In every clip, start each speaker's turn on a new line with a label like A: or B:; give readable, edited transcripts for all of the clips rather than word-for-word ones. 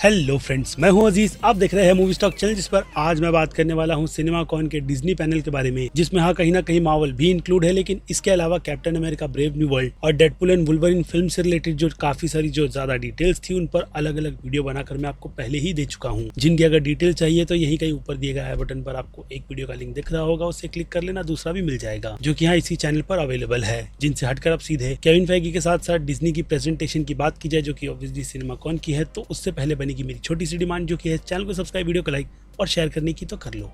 A: Hello friends, मैं हूं अजीज। आप देख रहे हैं मूवी स्टॉक चैनल, जिस पर आज मैं बात करने वाला हूं सिनेमा कॉन के डिज्नी पैनल के बारे में, जिसमें कहीं ना कहीं मार्वल भी इंक्लूड है, लेकिन इसके अलावा captain America brave new world और डेडपुल एंड वुल्वरीन फिल्म से रिलेटेड जो काफी सारी जो ज्यादा डिटेल्स थी, उन पर अलग अलग वीडियो बनाकर मैं आपको पहले ही दे चुका हूँ। जिनकी अगर डिटेल चाहिए तो यही कहीं ऊपर दिए गए बटन पर आपको एक वीडियो का लिंक दिख रहा होगा, उससे क्लिक कर लेना, दूसरा भी मिल जाएगा जो की यहाँ इसी चैनल पर अवेलेबल है। जिनसे हटकर अब सीधे केविन फेगी के साथ साथ डिज्नी की प्रेजेंटेशन की बात की जाए, जो की ऑब्वियसली सिनेमा कॉन की है, तो उससे पहले बनेगी मेरी छोटी सी डिमांड, जो कि है चैनल को सब्सक्राइब, वीडियो को लाइक और शेयर करने की तो कर लो।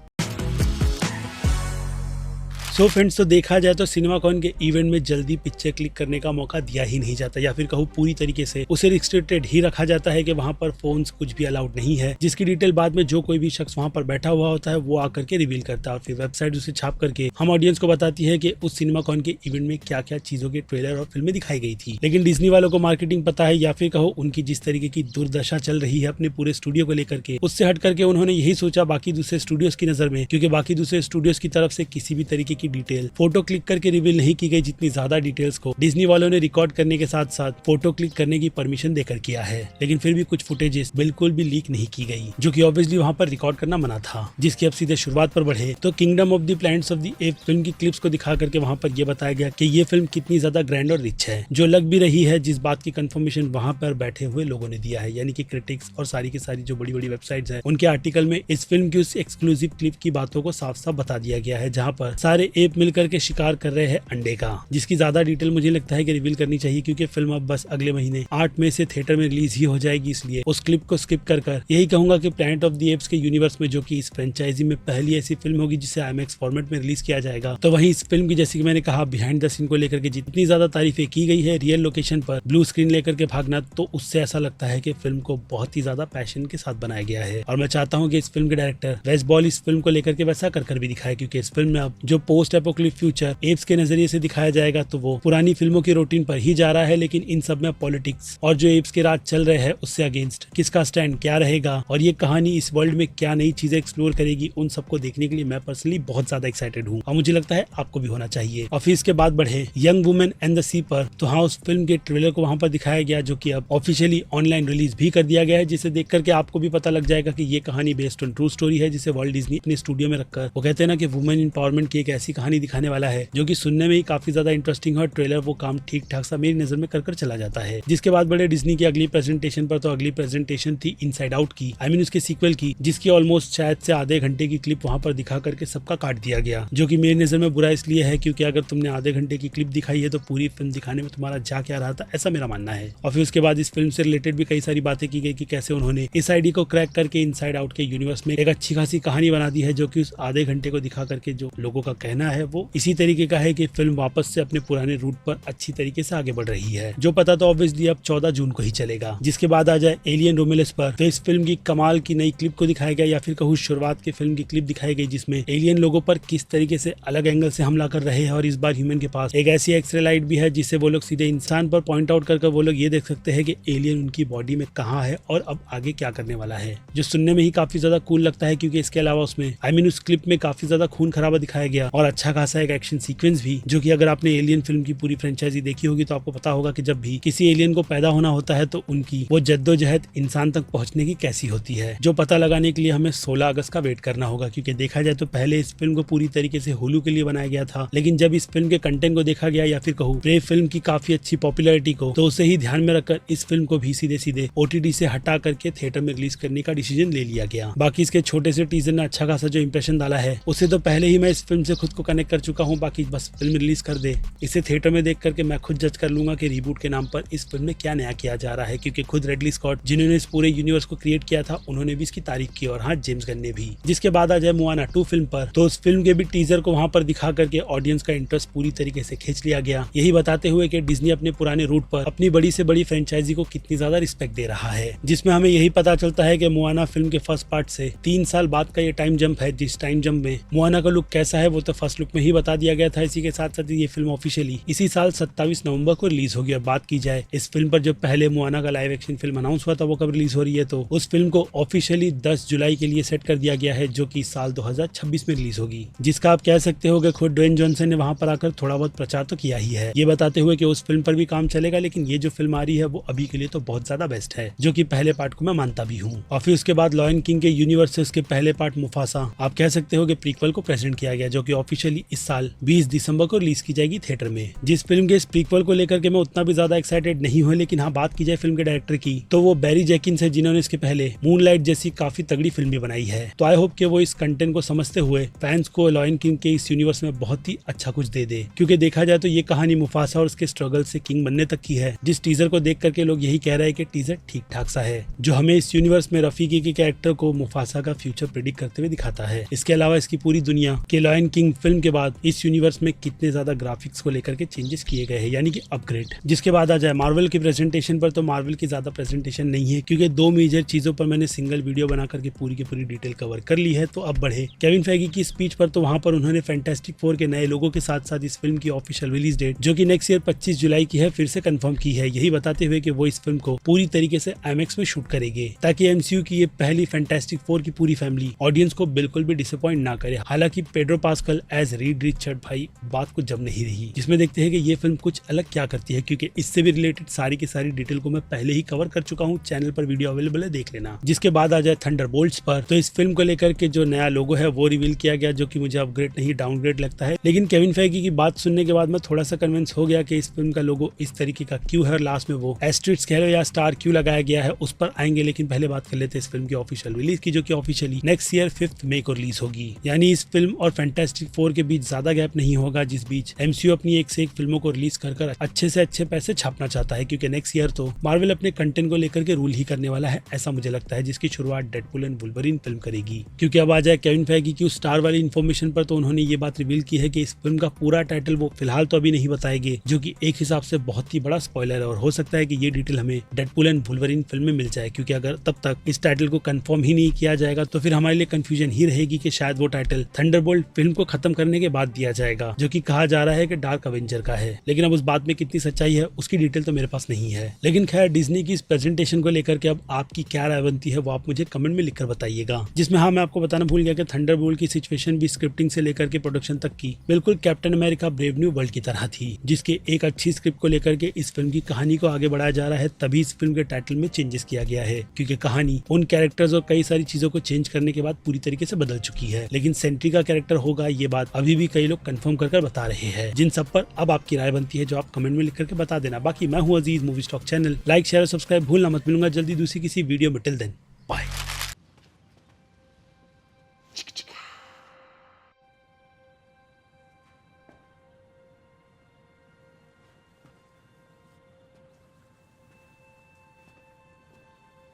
A: सो फ्रेंड्स, तो देखा जाए तो सिनेमा कॉन के इवेंट में जल्दी पिक्चर क्लिक करने का मौका दिया ही नहीं जाता, या फिर कहूँ पूरी तरीके से उसे रिस्ट्रिक्टेड ही रखा जाता है कि वहां पर फोन्स कुछ भी अलाउड नहीं है, जिसकी डिटेल बाद में जो कोई भी शख्स वहां पर बैठा हुआ होता है वो आकर के रिवील करता है, और फिर वेबसाइट उसे छाप करके हम ऑडियंस को बताती है कि उस सिनेमा कॉन के इवेंट में क्या क्या चीजों के ट्रेलर और फिल्में दिखाई गई थी। लेकिन डिज्नी वालों को मार्केटिंग पता है, या फिर कहो उनकी जिस तरीके की दुर्दशा चल रही है अपने पूरे स्टूडियो को लेकर के, उससे हट करके उन्होंने यही सोचा बाकी दूसरे स्टूडियोज की नजर में, क्योंकि बाकी दूसरे स्टूडियोज की तरफ से किसी भी तरीके की डिटेल फोटो क्लिक करके रिवील नहीं की गई, जितनी ज्यादा डिटेल्स को डिज्नी वालों ने रिकॉर्ड करने के साथ साथ फोटो क्लिक करने की परमिशन देकर किया है। लेकिन फिर भी कुछ फुटेजेस बिल्कुल भी लीक नहीं की गई, जो कि ऑब्वियसली वहां पर रिकॉर्ड करना मना था। जिसकी अब सीधे शुरुआत पर बढ़े तो kingdom of the planets of the apps film की क्लिप्स को दिखा करके वहां पर यह बताया गया कि ये फिल्म कितनी ज्यादा ग्रैंड और रिच है, जो लग भी रही है, जिस बात की कंफर्मेशन वहां पर बैठे हुए लोगों ने दिया है, यानी कि क्रिटिक्स और सारी की सारी जो बड़ी बड़ी वेबसाइट्स हैं, उनके आर्टिकल में इस फिल्म की उस एक्सक्लूसिव क्लिप की बातों को साफ साफ बता दिया गया है, जहां पर सारे एप मिलकर के शिकार कर रहे हैं अंडे का, जिसकी ज्यादा डिटेल मुझे लगता है कि रिवील करनी चाहिए, क्योंकि फिल्म अब बस अगले महीने 8 मई से थिएटर में रिलीज ही हो जाएगी। इसलिए उस क्लिप को स्किप कर यही कहूंगा कि प्लैनेट ऑफ द एप्स के यूनिवर्स में, जो कि इस फ्रेंचाइजी में पहली ऐसी फिल्म होगी जिसे IMAX फॉर्मेट में रिलीज किया जाएगा, तो वहीं इस फिल्म की, जैसे कि मैंने कहा, बिहाइंड द सीन को लेकर के जितनी ज्यादा तारीफें की गई है, रियल लोकेशन पर ब्लू स्क्रीन लेकर के भागना, तो उससे ऐसा लगता है कि फिल्म को बहुत ही ज्यादा पैशन के साथ बनाया गया है। और मैं चाहता हूँ कि इस फिल्म के डायरेक्टर वेस बॉल इस फिल्म को लेकर के वैसा कर भी दिखाए, क्योंकि इस फिल्म में अब जो पोस्ट एपोकलिप्टिक फ्यूचर एप्स के नजरिए से दिखाया जाएगा, तो वो पुरानी फिल्मों की रूटीन पर ही जा रहा है, लेकिन इन सब में पॉलिटिक्स और जो एप्स के राज चल रहे हैं उससे अगेंस्ट किसका स्टैंड क्या रहेगा, और ये कहानी इस वर्ल्ड में क्या नई चीजें एक्सप्लोर करेगी, उन सबको देखने के लिए मैं पर्सनली बहुत ज्यादा एक्साइटेड हूँ, और मुझे लगता है आपको भी होना चाहिए। और फिर इसके बाद बढ़े यंग वुमेन एंड द सी पर, तो हाँ, उस फिल्म के ट्रेलर को वहां पर दिखाया गया, जो कि अब ऑफिशियली ऑनलाइन रिलीज भी कर दिया गया है, जिसे देख करके आपको भी पता लग जाएगा कि ये कहानी बेस्ड ऑन ट्रू स्टोरी है, जिसे वर्ल्ड डिज्नी अपने स्टूडियो में रखकर, वो कहते हैं ना कि वुमेन एम्पावरमेंट की एक ऐसी कहानी दिखाने वाला है जो कि सुनने में ही काफी ज्यादा इंटरेस्टिंग है, और ट्रेलर वो काम ठीक ठाक सा मेरी नजर में कर चला जाता है। जिसके बाद बड़े डिज्नी की अगली प्रेजेंटेशन पर, तो अगली प्रेजेंटेशन थी इनसाइड आउट की, उसके सीक्वल की, जिसकी ऑलमोस्ट शायद से आधे घंटे की क्लिप वहां पर दिखा करके सबका काट दिया गया, जो कि मेरी नजर में बुरा इसलिए है क्योंकि अगर तुमने आधे घंटे की क्लिप दिखाई है तो पूरी फिल्म दिखाने में तुम्हारा जा क्या रहा था, ऐसा मेरा मानना है। और फिर उसके बाद इस फिल्म से रिलेटेड भी कई सारी बातें की गई कि कैसे उन्होंने इस आईडी को क्रैक करके इनसाइड आउट के यूनिवर्स में एक अच्छी खासी कहानी बना दी है, जो कि उस आधे घंटे को दिखा करके जो लोगों का कहना है वो इसी तरीके का है कि फिल्म वापस से अपने पुराने रूट पर अच्छी तरीके से आगे बढ़ रही है, जो पता तो ऑब्वियसली अब 14 जून को ही चलेगा। जिसके बाद आ जाए एलियन रोमिलस पर, तो इस फिल्म की कमाल की नई क्लिप को दिखाया गया, या फिर कहूँ शुरुआत की फिल्म की क्लिप दिखाई गई, जिसमें एलियन लोगों पर किस तरीके से अलग एंगल से हमला कर रहे हैं, और इस बार ह्यूमन के पास एक ऐसी एक्सरे लाइट भी है जिससे वो लोग सीधे इंसान पर पॉइंट आउट करके वो लोग ये देख सकते हैं कि एलियन उनकी बॉडी में कहाँ है और अब आगे क्या करने वाला है, जो सुनने में ही काफी ज्यादा कूल लगता है, क्योंकि इसके अलावा उसमें उस क्लिप में काफी ज्यादा खून खराबा दिखाया गया और अच्छा खासा एक एक्शन सीक्वेंस भी, जो कि अगर आपने एलियन फिल्म की पूरी फ्रेंचाइजी देखी होगी तो आपको पता होगा कि जब भी किसी एलियन को पैदा होना होता है तो उनकी वो जद्दोजहद इंसान तक पहुंचने की कैसी होती है, जो पता लगाने के लिए हमें 16 अगस्त का वेट करना होगा। क्योंकि देखा जाए तो पहले इस फिल्म को पूरी तरीके से हुलू के लिए बनाया गया था, लेकिन जब इस फिल्म के कंटेंट को देखा गया, या फिर कहूँ ब्रेव फिल्म की काफी अच्छी पॉपुलैरिटी को, तो उसे ही ध्यान में रखकर इस फिल्म को भी सीधे सीधे OTT से हटा करके थिएटर में रिलीज करने का डिसीजन ले लिया गया। बाकी इसके छोटे से टीजर ने अच्छा खासा जो इंप्रेशन डाला है, उसे तो पहले ही मैं इस फिल्म से खुद को कनेक्ट कर चुका हूँ, बाकी बस फिल्म रिलीज कर दे, इसे थिएटर में देख करके मैं खुद जज कर लूंगा कि रीबूट के नाम पर इस फिल्म में क्या नया किया जा रहा है। क्योंकि खुद रेडली स्कॉट, जिन्होंने इस पूरे यूनिवर्स को क्रिएट किया था, उन्होंने भी इसकी तारीफ की, और हाँ, जेम्स गन ने भी। जिसके बाद आ जाए मोआना 2 फिल्म पर, तो उस फिल्म के भी टीजर को वहां पर दिखा करके ऑडियंस का इंटरेस्ट पूरी तरीके से खींच लिया गया, यही बताते हुए कि डिज्नी अपने पुराने रूट पर अपनी बड़ी से बड़ी फ्रेंचाइजी को कितनी ज्यादा रिस्पेक्ट दे रहा है। जिसमें हमें यही पता चलता है कि मोआना फिल्म के फर्स्ट पार्ट से 3 साल बाद का ये टाइम जंप है, जिस टाइम जंप में मोआना का लुक कैसा है वो तो फर्स्ट फर्स्ट लुक में ही बता दिया गया था। इसी के साथ साथ ये फिल्म ऑफिशियली इसी साल 27 नवंबर को रिलीज होगी। और बात की जाए इस फिल्म पर, जब पहले मोआना का लाइव एक्शन फिल्म अनाउंस हुआ था वो कब रिलीज हो रही है, तो उस फिल्म को ऑफिशियली 10 जुलाई के लिए सेट कर दिया गया है, जो कि साल 2026 में रिलीज होगी। जिसका आप कह सकते हो कि खुद ड्वेन जॉनसन ने वहां पर आकर थोड़ा बहुत प्रचार तो किया ही है, ये बताते हुए कि उस फिल्म पर भी काम चलेगा, लेकिन ये जो फिल्म आ रही है वो अभी के लिए तो बहुत ज्यादा बेस्ट है, जो कि पहले पार्ट को मैं मानता भी हूँ। और फिर उसके बाद लॉयन किंग के यूनिवर्स से उसके पहले पार्ट मुफासा, आप कह सकते हो कि प्रीक्वल को प्रेजेंट किया गया, जो कि ऑफिशियली इस साल 20 दिसंबर को रिलीज की जाएगी थिएटर में। जिस फिल्म के इस प्रीक्वल को लेकर के मैं उतना भी ज्यादा एक्साइटेड नहीं हूँ, लेकिन हाँ बात की जाए फिल्म के डायरेक्टर की, तो वो बैरी जेकिन्स है, जिन्होंने इसके पहले मूनलाइट जैसी काफी तगड़ी फिल्म भी बनाई है। तो आई होप कि वो इस कंटेंट को समझते हुए फैंस को लॉयन किंग के इस यूनिवर्स में बहुत ही अच्छा कुछ दे दे, क्योंकि देखा जाए तो ये कहानी मुफासा और उसके स्ट्रगल से किंग बनने तक की है। जिस टीजर को देख करके लोग यही कह रहे हैं कि टीजर ठीक ठाक सा है, जो हमें इस यूनिवर्स में रफीकी के कैरेक्टर को मुफासा का फ्यूचर प्रेडिक्ट करते हुए दिखाता है। इसके अलावा इसकी पूरी दुनिया के लॉयन किंग फिल्म के बाद इस यूनिवर्स में कितने ज्यादा ग्राफिक्स को लेकर के चेंजेस किए गए हैं, यानी कि अपग्रेड। जिसके बाद आ जाए मार्वल की प्रेजेंटेशन पर, तो मार्वल की ज्यादा प्रेजेंटेशन नहीं है, क्योंकि दो मेजर चीजों पर मैंने सिंगल वीडियो बना करके पूरी की पूरी डिटेल कवर कर ली है। तो अब बढ़े केविन फेगी की स्पीच पर, तो वहां पर उन्होंने फैंटास्टिक फोर के नए लोगों के साथ साथ इस फिल्म की ऑफिशियल रिलीज डेट, जो कि नेक्स्ट ईयर 25 जुलाई की है, फिर से कंफर्म की है, यही बताते हुए कि वो इस फिल्म को पूरी तरीके से IMAX में शूट करेंगे, ताकि MCU की ये पहली फैंटास्टिक फोर की पूरी फैमिली ऑडियंस को बिल्कुल भी डिसअपॉइंट ना करे। हालांकि Pedro Pascal as Reed Richard भाई बात कुछ जब नहीं रही, जिसमें देखते हैं कि ये फिल्म कुछ अलग क्या करती है, क्योंकि इससे भी रिलेटेड सारी की सारी डिटेल को मैं पहले ही कवर कर चुका हूँ, चैनल पर वीडियो अवेलेबल है, देख लेना। जिसके बाद आ जाए थंडरबोल्ट्स पर, तो इस फिल्म को लेकर के जो नया लोगो है वो रिवील किया गया, जो कि मुझे अपग्रेड नहीं डाउनग्रेड लगता है। लेकिन केविन फेगी की बात सुनने के बाद मैं थोड़ा सा कन्विंस हो गया कि इस फिल्म का लोगो इस तरीके का क्यों है, लास्ट में वो एस्ट्रिक्स कह लो या स्टार क्यों लगाया गया है, उस पर आएंगे। लेकिन पहले बात कर लेते हैं इस फिल्म की ऑफिशियल रिलीज की, जो कि ऑफिशियली नेक्स्ट ईयर 5 मई को रिलीज होगी। यानी इस फिल्म और फैंटास्टिक फोर के बीच ज्यादा गैप नहीं होगा, जिस बीच MCU अपनी एक से एक फिल्मों को रिलीज कर अच्छे से अच्छे पैसे छापना चाहता है, क्योंकि नेक्स्ट ईयर तो मार्वल अपने कंटेंट को लेकर के रूल ही करने वाला है, ऐसा मुझे लगता है, जिसकी शुरुआत डेडपूल एंड वुल्वरीन फिल्म करेगी। क्योंकि अब आ जाए केविन फेगी की उस स्टार वाली इन्फॉर्मेशन पर, तो उन्होंने ये बात रिवील की है कि इस फिल्म का पूरा टाइटल वो फिलहाल तो अभी नहीं बताएंगे, जो कि एक हिसाब से बहुत ही बड़ा स्पॉइलर है, और हो सकता है कि ये डिटेल हमें डेडपूल एंड वुल्वरीन फिल्म में मिल जाए, क्योंकि अगर तब तक इस टाइटल को कंफर्म ही नहीं किया जाएगा तो फिर हमारे लिए कंफ्यूजन ही रहेगी कि शायद वो टाइटल थंडरबोल्ट फिल्म को खत्म करने के बाद दिया जाएगा, जो कि कहा जा रहा है कि डार्क अवेंजर का है। लेकिन अब उस बात में कितनी सच्चाई है उसकी डिटेल तो मेरे पास नहीं है। लेकिन खैर, डिज्नी की इस प्रेजेंटेशन को लेकर के अब आपकी क्या राय बनती है वो आप मुझे कमेंट में लिखकर बताइएगा। जिसमें हाँ, मैं आपको बताना भूल गया कि थंडरबोल्ट की सिचुएशन भी स्क्रिप्टिंग से लेकर के प्रोडक्शन तक की बिल्कुल captain America brave new world की तरह थी, जिसके एक अच्छी स्क्रिप्ट को लेकर के इस फिल्म की कहानी को आगे बढ़ाया जा रहा है। तभी इस फिल्म के टाइटल में चेंजेस किया गया है, क्योंकि कहानी उन कैरेक्टर्स और कई सारी चीजों को चेंज करने के बाद पूरी तरीके से बदल चुकी है। लेकिन सेंट्री का कैरेक्टर होगा, ये बात अभी भी कई लोग कंफर्म कर बता रहे हैं, जिन सब पर अब आपकी राय बनती है, जो आप कमेंट में लिख करके बता देना। बाकी मैं हूँ Aziz, movie stock channel like share और सब्सक्राइब भूलना मत। मिलूंगा जल्दी दूसरी किसी वीडियो में। Till then bye.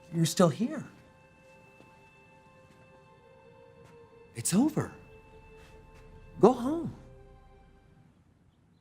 B: You're still here. It's over. Go home.